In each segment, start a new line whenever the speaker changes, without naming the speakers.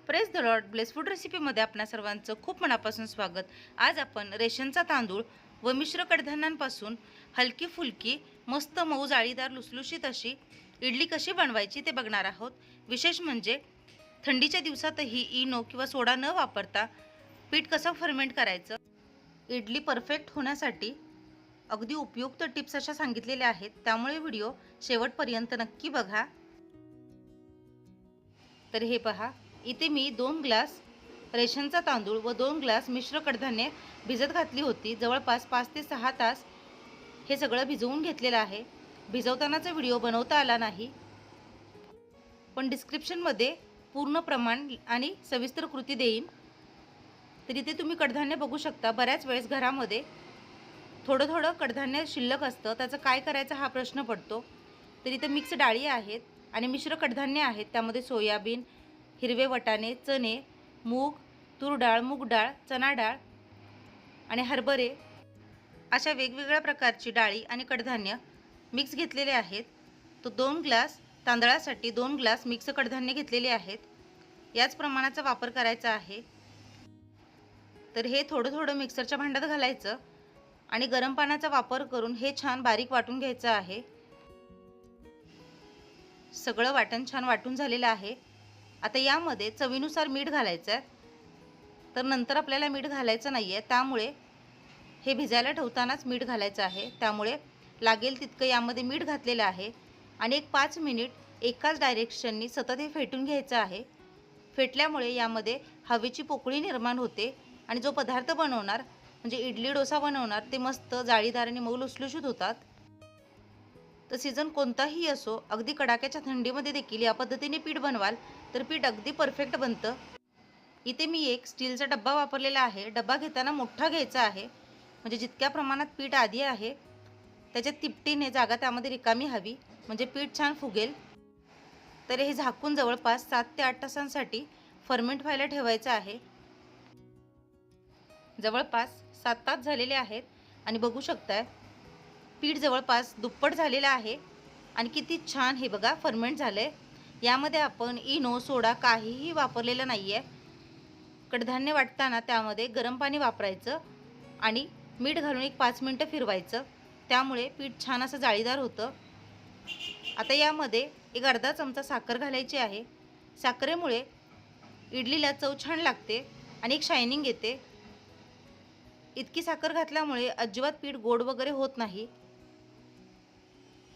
Press the Lord bless food रेसिपीमध्ये आपणा सर्वांचं खूप मनापासून स्वागत। आज आपण रेशनचा तांदूळ व मिश्र कडधान्यांपासून हलकी फुलकी मस्त मऊ जाळीदार लुसलुशीत अशी इडली कशी बनवायची ते बघणार आहोत। विशेष म्हणजे थंडीच्या दिवसातही इनो किंवा सोडा न वापरता पीठ कसं फर्मेंट करायचं, इडली परफेक्ट होण्यासाठी अगदी उपयुक्त टिप्स अशा सांगितलेल्या आहेत, त्यामुळे व्हिडिओ शेवटपर्यंत नक्की बघा। तर हे पहा, इथे मी 2 ग्लास रेशनचा तांदूळ व 2 ग्लास मिश्र कडधान्ये भिजत घातली होती। जवळपास 5 ते 6 तास हे सगळं भिजवून घेतलेलं आहे। भिजवतानाचा व्हिडिओ बनवता आला नाही, पण डिस्क्रिप्शनमध्ये पूर्ण प्रमाण आणि सविस्तर कृती देईन। तर इथे तुम्ही कडधान्य बघू शकता। बऱ्याच वेळेस घरामध्ये थोडं थोडं कडधान्य शिल्लक असतं, त्याचं काय करायचं हा प्रश्न पडतो। तर इथे मिक्स डाळी आहेत आणि मिश्र कडधान्य आहेत। त्यामध्ये सोयाबीन, हिरवे वाटाणे, चणे, मूग, तूर डाळ, मूग डाळ, चणा डाळ आणि हरभरे अशा वेगवेगळ्या प्रकारची डाळी आणि कडधान्य मिक्स घेतलेले आहेत। तो 2 ग्लास तांदळासाठी 2 ग्लास मिक्स कडधान्य घेतलेले आहेत। याच प्रमाणाचा वापर करायचा आहे। तर हे थोडं थोडं मिक्सरच्या भांड्यात घालायचं आणि गरम पाण्याचा वापर करून हे छान बारीक वाटून घ्यायचं आहे। सगळं वाटण छान वाटून झालेलं आहे। आता यामध्ये चवीनुसार मीठ घालायचं आहे। तर नंतर आपल्याला मीठ घालायचं नाही आहे, त्यामुळे हे भिजायला ठेवतानाच मीठ घालायचं आहे। त्यामुळे लागेल तितकं यामध्ये मीठ घातलेलं आहे आणि एक 5 मिनिट एकाच डायरेक्शननी सतत हे फेटून घ्यायचं आहे। फेटल्यामुळे यामध्ये हवेची पोकळी निर्माण होते आणि जो पदार्थ बनवणार म्हणजे इडली डोसा बनवणार ते मस्त जाळीदार आणि मऊ लुसलुशीत होतात। तर सीझन कोणताही असो, अगदी कडाक्याच्या थंडीमध्ये देखील या पद्धतीने पीठ बनवाल तर पीठ अगदी परफेक्ट बनतं। इथे मी एक स्टीलचा डब्बा वापरलेला आहे। डब्बा घेताना मोठा घ्यायचा आहे, म्हणजे जितक्या प्रमाणात पीठ आधी आहे त्याच्या तिपटीने जागा त्यामध्ये रिकामी हवी, म्हणजे पीठ छान फुगेल। तर हे झाकून जवळपास 7 ते 8 तासांसाठी फर्मेंट व्हायला ठेवायचं आहे। जवळपास 7 तास झालेले आहेत आणि बघू शकताय पीठ जवळपास दुप्पट झालेलं आहे आणि किती छान हे बघा फर्मेंट झालंय। यामध्ये आपण इनो सोडा काहीही वापरलेलं नाही आहे। कडधान्य वाटताना त्यामध्ये गरम पाणी वापरायचं आणि मीठ घालून एक 5 मिनिटं फिरवायचं, त्यामुळे पीठ छान असं जाळीदार होतं। आता यामध्ये एक अर्धा चमचा साखर घालायची आहे। साखरेमुळे इडलीला चव छान लागते आणि एक शायनिंग येते। इतकी साखर घातल्यामुळे अजिबात पीठ गोड वगैरे होत नाही।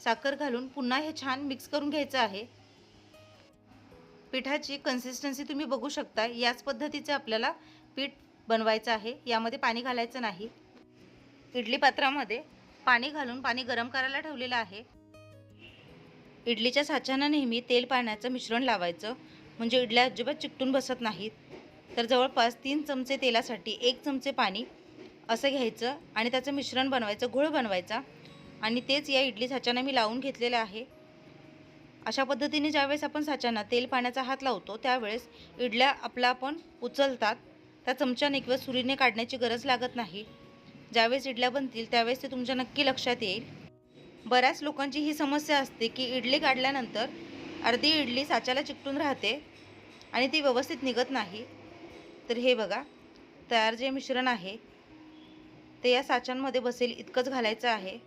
साखर घालून पुन्हा हे छान मिक्स करून घ्यायचं आहे। पिठाची कन्सिस्टन्सी तुम्ही बघू शकता, याच पद्धतीचे आपल्याला पीठ बनवायचं आहे। यामध्ये पाणी घालायचं नाही। इडली पात्रामध्ये पाणी घालून पाणी गरम करायला ठेवलेलं आहे। इडलीच्या साच्याना नेहमी तेल पाण्याचं मिश्रण लावायचं, म्हणजे इडल्या अजिबात चिकटून बसत नाहीत। तर जवळपास 3 चमचे तेलासाठी 1 चमचे पाणी असं घ्यायचं आणि त्याचं मिश्रण बनवायचं, घोळ बनवायचा आणि तेच या इडली साच्याना मी लावून घेतलेलं आहे। अशा पद्धतीने ज्यावेळेस आपण साच्याना तेल पाण्याचा हात लावतो त्यावेळेस इडल्या आपण उचलतात त्या चमच्याने किंवा सुरीने काढण्याची गरज लागत नाही। ज्यावेळेस इडल्या बनतील त्यावेळेस ते तुमच्या नक्की लक्षात येईल। बऱ्याच लोकांची ही समस्या असते की इडली काढल्यानंतर अर्धी इडली साच्याला चिकटून राहते आणि ती व्यवस्थित निघत नाही। तर हे बघा, तयार जे मिश्रण आहे ते या साच्यांमध्ये बसेल इतकंच घालायचं आहे।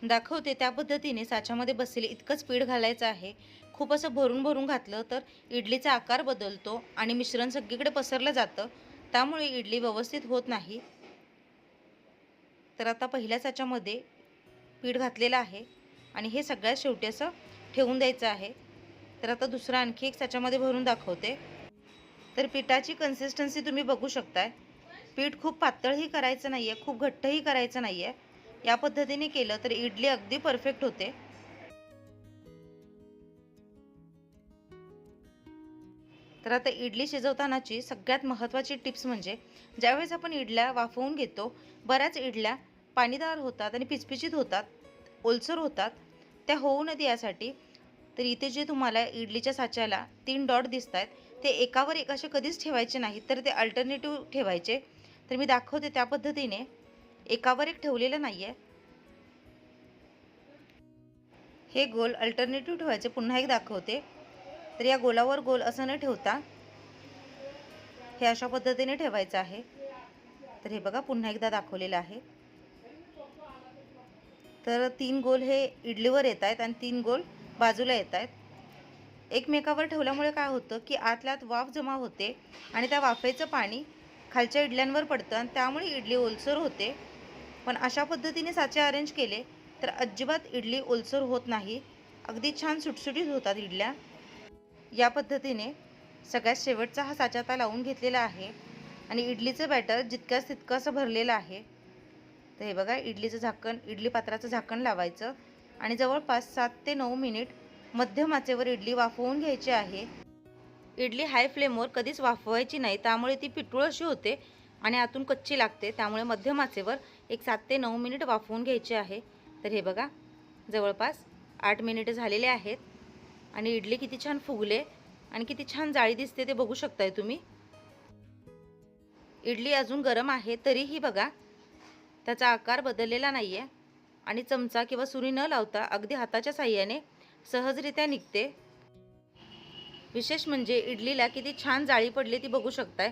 दाखवते त्या पद्धतीने साच्यामध्ये बसेल इतकंच पीठ घालायचं आहे। खूप असं भरून भरून घातलं तर इडलीचा आकार बदलतो आणि मिश्रण सगळीकडे पसरलं जातं, त्यामुळे इडली व्यवस्थित होत नाही। तर आता पहिल्या साच्यामध्ये पीठ घातलेलं आहे आणि हे सगळ्यात शेवटी असं ठेवून द्यायचं आहे। तर आता दुसरा आणखी एक साच्यामध्ये भरून दाखवते। तर पिठाची कन्सिस्टन्सी तुम्ही बघू शकताय। पीठ खूप पातळही करायचं नाही आहे, खूप घट्टही करायचं नाही आहे। या पद्धतीने केलं तर इडली अगदी परफेक्ट होते। तर आता इडली शिजवतानाची सगळ्यात महत्त्वाची टिप्स म्हणजे ज्यावेळेस आपण इडल्या वाफवून घेतो, बऱ्याच इडल्या पाणीदार होतात आणि पिचपिचीत होतात, ओलसर होतात। त्या होऊ नये यासाठी तर इथे जे तुम्हाला इडलीच्या साच्याला 3 डॉट दिसत आहेत ते एकावर एक असे कधीच ठेवायचे नाहीत, तर ते अल्टरनेटिव्ह ठेवायचे। तर मी दाखवते त्या पद्धतीने एकावर एक ठेवलेलं नाही आहे। हे गोल अल्टरनेटिव्ह ठेवायचे। पुन्हा एक दाखवते। तर या गोलावर गोल असं न ठेवता हे अशा पद्धतीने ठेवायचं आहे। तर हे बघा पुन्हा एकदा दाखवलेलं आहे। तर 3 गोल हे इडलीवर येत आहेत आणि 3 गोल बाजूला येत आहेत। एकमेकावर ठेवल्यामुळे काय होतं की आतल्यात वाफ जमा होते आणि त्या वाफेचं पाणी खालच्या इडल्यांवर पडतं आणि त्यामुळे इडली ओलसर होते। पण अशा पद्धतीने साचे अरेंज केले तर अजिबात इडली ओलसर होत नाही, अगदी छान सुटसुटीत होतात इडल्या। या पद्धतीने सगळ्यात शेवटचा हा साचा आता लावून घेतलेला आहे आणि इडलीचं बॅटर जितक्याच तितकं असं भरलेलं आहे। तर हे बघा इडलीचं झाकण, इडली पात्राचं झाकण लावायचं आणि जवळपास 7 ते 9 मिनिट मध्यम आचेवर इडली वाफवून घ्यायची आहे। इडली हाय फ्लेमवर कधीच वाफवायची नाही, त्यामुळे ती पिठूळ अशी होते आणि आतून कच्ची लागते। त्यामुळे मध्यम आचेवर एक 7 ते 9 मिनिट वाफवून घ्यायची आहे। तर हे बघा जवळपास 8 मिनिट झालेले आहेत आणि इडली किती छान फुगले आणि किती छान जाळी दिसते ते बघू शकताय तुम्ही। इडली अजून गरम आहे तरीही बघा त्याचा आकार बदललेला नाही आहे आणि चमचा किंवा सुरी न लावता अगदी हाताच्या साहाय्याने सहजरित्या निघते। विशेष म्हणजे इडलीला किती छान जाळी पडली ती बघू शकताय।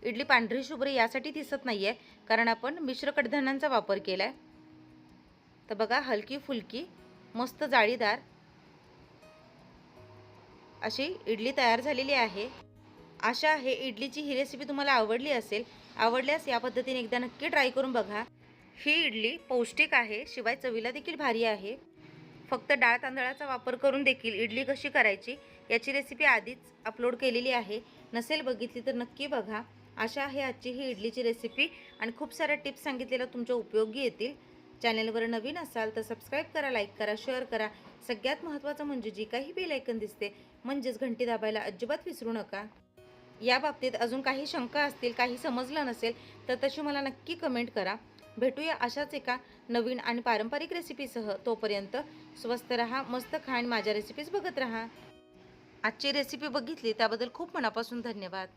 इडली पांढरी शुभ्र यासाठी दिसत नाही आहे कारण आपण मिश्र कडधान्यांचा वापर केला आहे। तर बघा हलकी फुलकी मस्त जाळीदार अशी इडली तयार झालेली आहे। आशा आहे इडलीची ही रेसिपी तुम्हाला आवडली असेल। आवडल्यास या पद्धतीने एकदा नक्की ट्राय करून बघा। ही इडली पौष्टिक आहे, शिवाय चवीला देखील भारी आहे। फक्त डाळ तांदळाचा वापर करून देखील इडली कशी करायची याची रेसिपी आधीच अपलोड केलेली आहे, नसेल बघितली तर नक्की बघा। आशा आहे आजची ही इडलीची रेसिपी आणि खूप साऱ्या टिप्स सांगितलेल्या तुमच्या उपयोगी येतील। चॅनलवर नवीन असाल तर सबस्क्राईब करा, लाईक करा, शेअर करा। सगळ्यात महत्त्वाचं म्हणजे जी काही बेल आयकन दिसते म्हणजेच घंटी दाबायला अजिबात विसरू नका। या बाबतीत अजून काही शंका असतील, काही समजलं नसेल तर तशी मला नक्की कमेंट करा। भेटूया अशाच एका नवीन आणि पारंपरिक रेसिपीसह। तोपर्यंत स्वस्त रहा, मस्त खा आणि माझ्या रेसिपीज बघत रहा। आजची रेसिपी बघितली त्याबद्दल खूप मनापासून धन्यवाद।